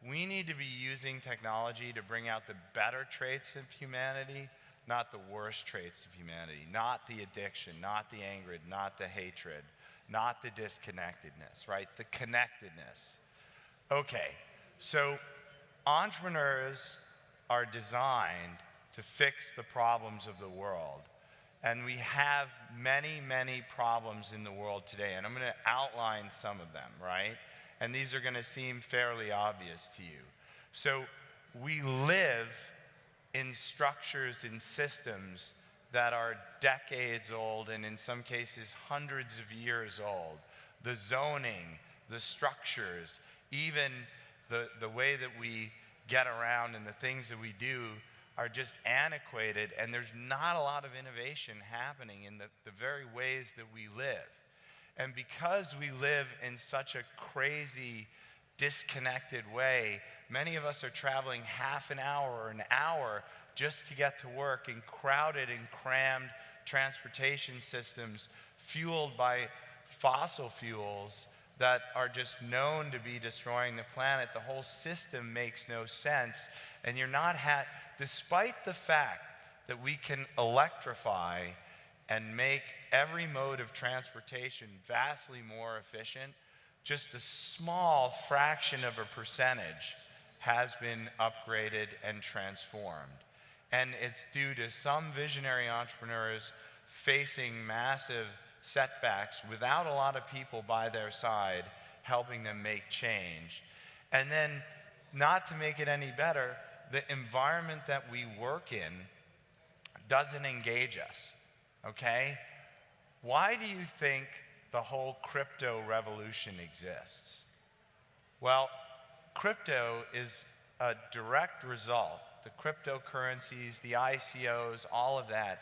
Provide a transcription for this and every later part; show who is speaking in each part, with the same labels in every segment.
Speaker 1: We need to be using technology to bring out the better traits of humanity, not the worst traits of humanity, not the addiction, not the anger, not the hatred, not the disconnectedness, right? The connectedness. Okay, so entrepreneurs are designed to fix the problems of the world. And we have many, many problems in the world today. And I'm going to outline some of them, right? And these are going to seem fairly obvious to you. So we live in structures and systems that are decades old, and in some cases hundreds of years old. The zoning, the structures, even the way that we get around and the things that we do are just antiquated, and there's not a lot of innovation happening in the very ways that we live. And because we live in such a crazy, disconnected way, many of us are traveling half an hour or an hour just to get to work in crowded and crammed transportation systems fueled by fossil fuels that are just known to be destroying the planet. The whole system makes no sense. And you're not despite the fact that we can electrify and make every mode of transportation vastly more efficient, just a small fraction of a percentage has been upgraded and transformed. And it's due to some visionary entrepreneurs facing massive setbacks without a lot of people by their side helping them make change. And then, not to make it any better, the environment that we work in doesn't engage us, okay? Why do you think the whole crypto revolution exists? Well, crypto is a direct result. The cryptocurrencies, the ICOs, all of that.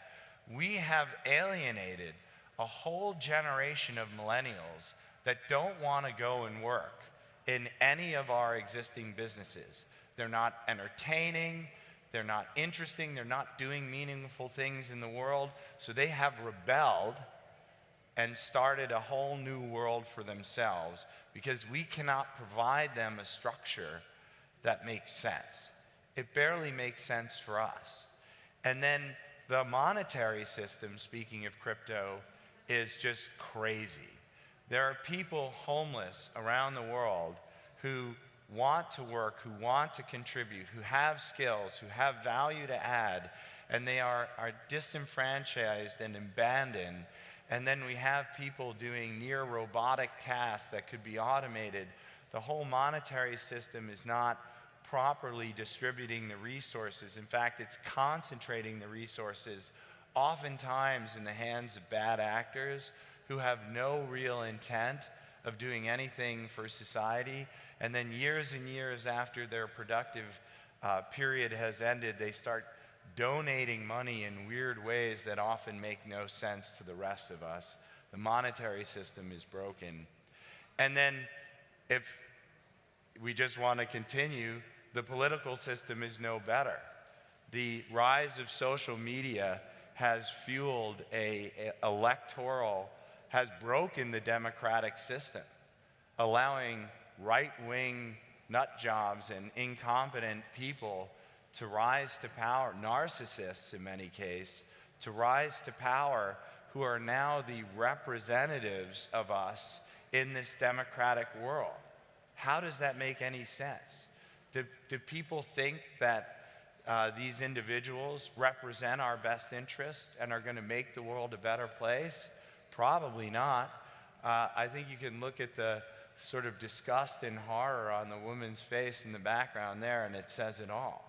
Speaker 1: We have alienated a whole generation of millennials that don't want to go and work in any of our existing businesses. They're not entertaining, they're not interesting, they're not doing meaningful things in the world, so they have rebelled and started a whole new world for themselves because we cannot provide them a structure that makes sense. It barely makes sense for us. And then the monetary system, speaking of crypto, is just crazy. There are people homeless around the world who want to work, who want to contribute, who have skills, who have value to add, and they are disenfranchised and abandoned. And then we have people doing near robotic tasks that could be automated. The whole monetary system is not properly distributing the resources. In fact, it's concentrating the resources oftentimes in the hands of bad actors who have no real intent of doing anything for society. And then years and years after their productive period has ended, they start donating money in weird ways that often make no sense to the rest of us. The monetary system is broken. And then if we just want to continue, the political system is no better. The rise of social media has fueled has broken the democratic system, allowing right-wing nut jobs and incompetent people to rise to power, narcissists in many cases, to rise to power, who are now the representatives of us in this democratic world. How does that make any sense? Do people think that these individuals represent our best interests and are going to make the world a better place? Probably not. I think you can look at the sort of disgust and horror on the woman's face in the background there, and it says it all.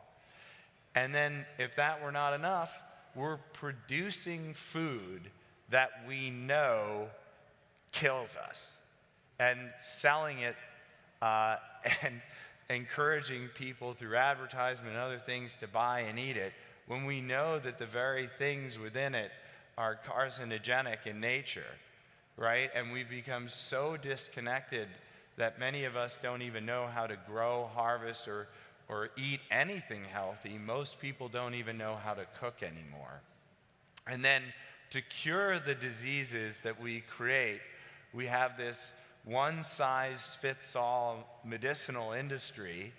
Speaker 1: And then, if that were not enough, we're producing food that we know kills us and selling it and encouraging people through advertisement and other things to buy and eat it when we know that the very things within it are carcinogenic in nature, right? And we've become so disconnected that many of us don't even know how to grow, harvest, or eat anything healthy. Most people don't even know how to cook anymore. And then to cure the diseases that we create, we have this one-size-fits-all medicinal industry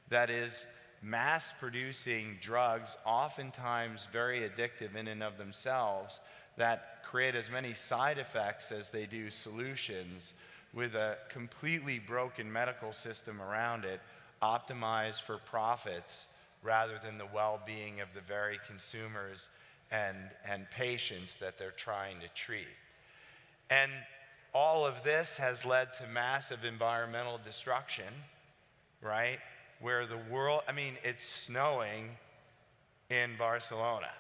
Speaker 1: that is mass producing drugs, oftentimes very addictive in and of themselves, that create as many side effects as they do solutions, with a completely broken medical system around it, optimized for profits rather than the well-being of the very consumers and patients that they're trying to treat. And all of this has led to massive environmental destruction, right? Where the world, I mean, it's snowing in Barcelona.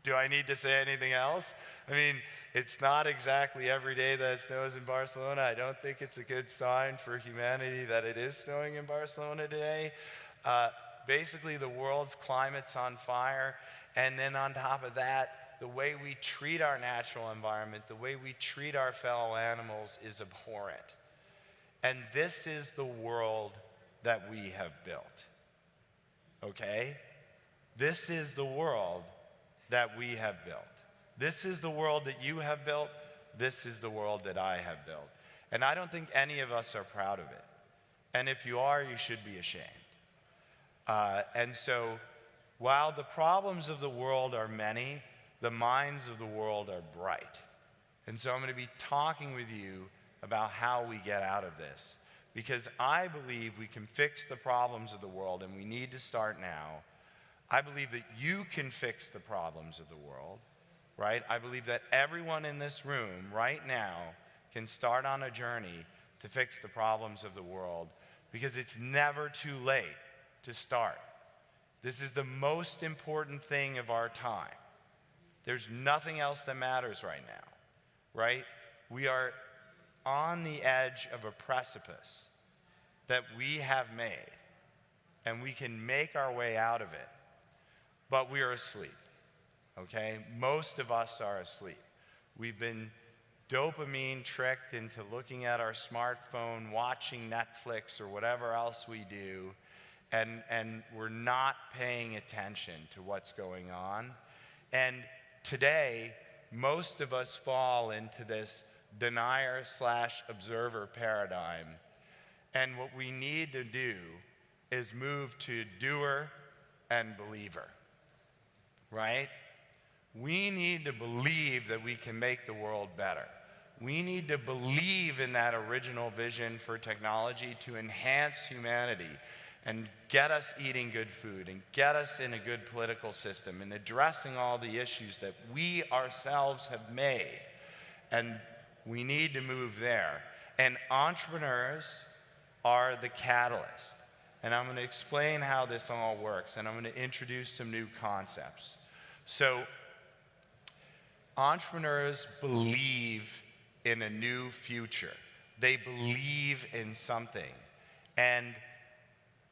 Speaker 1: Do I need to say anything else? I mean, it's not exactly every day that it snows in Barcelona. I don't think it's a good sign for humanity that it is snowing in Barcelona today. Basically, the world's climate's on fire. And then on top of that, the way we treat our natural environment, the way we treat our fellow animals is abhorrent. And this is the world that we have built, okay? This is the world that we have built. This is the world that you have built. This is the world that I have built. And I don't think any of us are proud of it. And if you are, you should be ashamed. And so, while the problems of the world are many, the minds of the world are bright. And so I'm going to be talking with you about how we get out of this. Because I believe we can fix the problems of the world, and we need to start now. I believe that you can fix the problems of the world, right? I believe that everyone in this room right now can start on a journey to fix the problems of the world, because it's never too late to start. This is the most important thing of our time. There's nothing else that matters right now, right? We are on the edge of a precipice that we have made, and we can make our way out of it, but we are asleep, okay? Most of us are asleep. We've been dopamine tricked into looking at our smartphone, watching Netflix or whatever else we do, and we're not paying attention to what's going on. And today, most of us fall into this denier/observer paradigm. And what we need to do is move to doer and believer, right? We need to believe that we can make the world better. We need to believe in that original vision for technology to enhance humanity and get us eating good food and get us in a good political system and addressing all the issues that we ourselves have made. And we need to move there. And entrepreneurs are the catalyst. And I'm going to explain how this all works, and I'm going to introduce some new concepts. So, entrepreneurs believe in a new future. They believe in something. And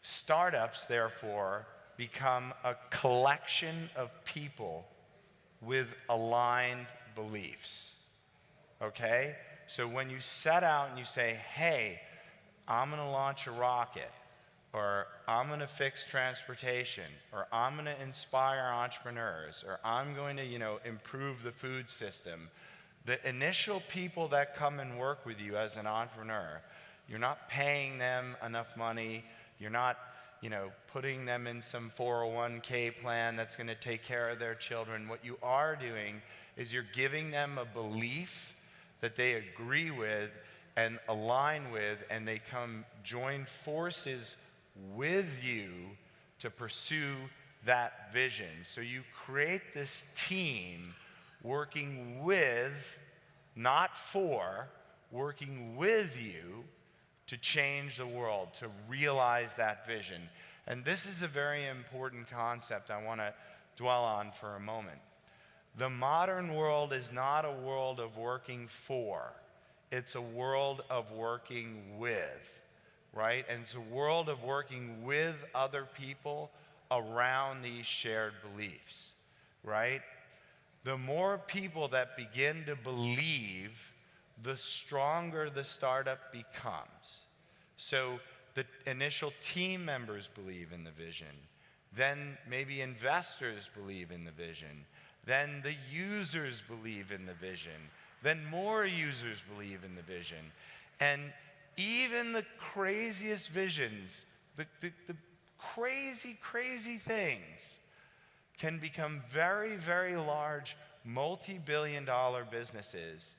Speaker 1: startups, therefore, become a collection of people with aligned beliefs. Okay? So when you set out and you say, hey, I'm going to launch a rocket, or I'm going to fix transportation, or I'm going to inspire entrepreneurs, or I'm going to, improve the food system, the initial people that come and work with you as an entrepreneur, you're not paying them enough money, you're not, putting them in some 401k plan that's going to take care of their children. What you are doing is you're giving them a belief that they agree with and align with, and they come join forces with you to pursue that vision. So you create this team working with, not for, working with you to change the world, to realize that vision. And this is a very important concept I want to dwell on for a moment. The modern world is not a world of working for. It's a world of working with, right? And it's a world of working with other people around these shared beliefs, right? The more people that begin to believe, the stronger the startup becomes. So the initial team members believe in the vision. Then maybe investors believe in the vision. Then the users believe in the vision. Then more users believe in the vision. And even the craziest visions, the crazy, crazy things can become very, very large, multi-billion-dollar businesses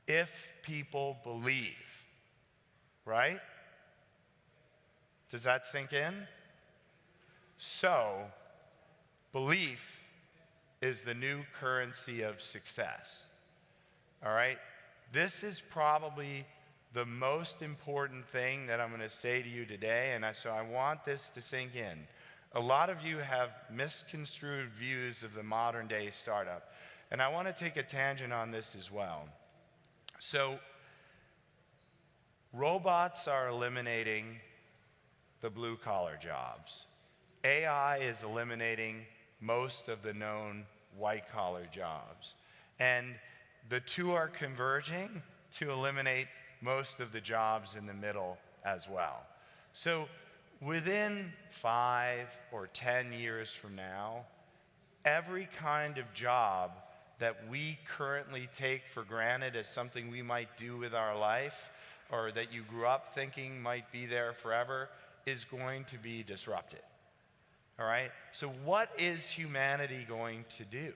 Speaker 1: if people believe, right? Does that sink in? So, belief is the new currency of success, all right? This is probably the most important thing that I'm going to say to you today, and so I want this to sink in. A lot of you have misconstrued views of the modern day startup, and I want to take a tangent on this as well. So, robots are eliminating the blue-collar jobs. AI is eliminating most of the known white-collar jobs. And the two are converging to eliminate most of the jobs in the middle as well. So within 5 or 10 years from now, every kind of job that we currently take for granted as something we might do with our life, or that you grew up thinking might be there forever, is going to be disrupted. All right? So what is humanity going to do?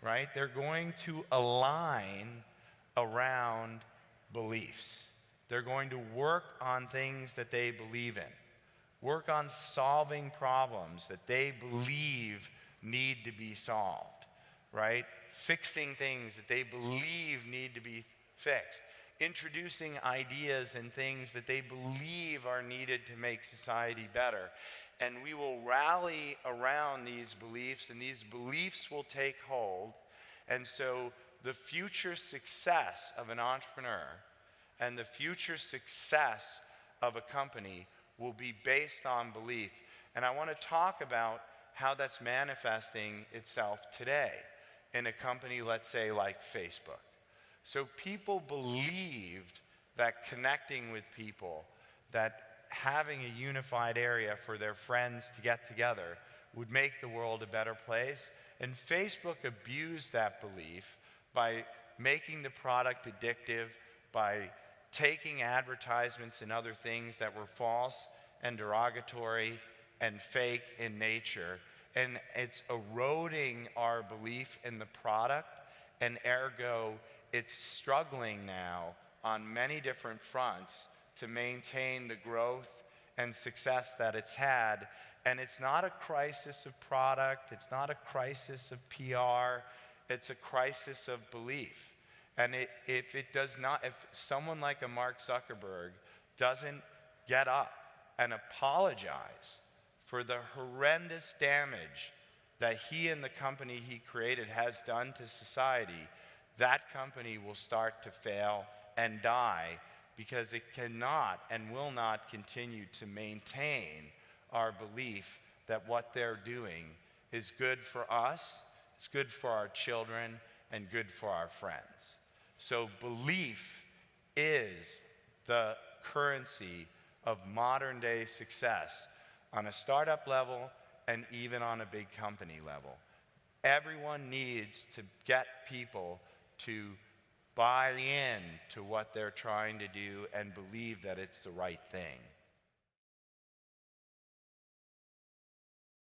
Speaker 1: Right? They're going to align around beliefs. They're going to work on things that they believe in. Work on solving problems that they believe need to be solved. Right? Fixing things that they believe need to be fixed. Introducing ideas and things that they believe are needed to make society better. And we will rally around these beliefs, and these beliefs will take hold. And so the future success of an entrepreneur and the future success of a company will be based on belief. And I want to talk about how that's manifesting itself today in a company, let's say, like Facebook. So people believed that connecting with people, that having a unified area for their friends to get together would make the world a better place. And Facebook abused that belief by making the product addictive, by taking advertisements and other things that were false and derogatory and fake in nature. And it's eroding our belief in the product, and ergo, it's struggling now on many different fronts to maintain the growth and success that it's had. And it's not a crisis of product, it's not a crisis of PR, it's a crisis of belief. And if someone like a Mark Zuckerberg doesn't get up and apologize for the horrendous damage that he and the company he created has done to society, that company will start to fail and die, because it cannot and will not continue to maintain our belief that what they're doing is good for us, it's good for our children, and good for our friends. So belief is the currency of modern day success on a startup level and even on a big company level. Everyone needs to get people to buy in to what they're trying to do and believe that it's the right thing.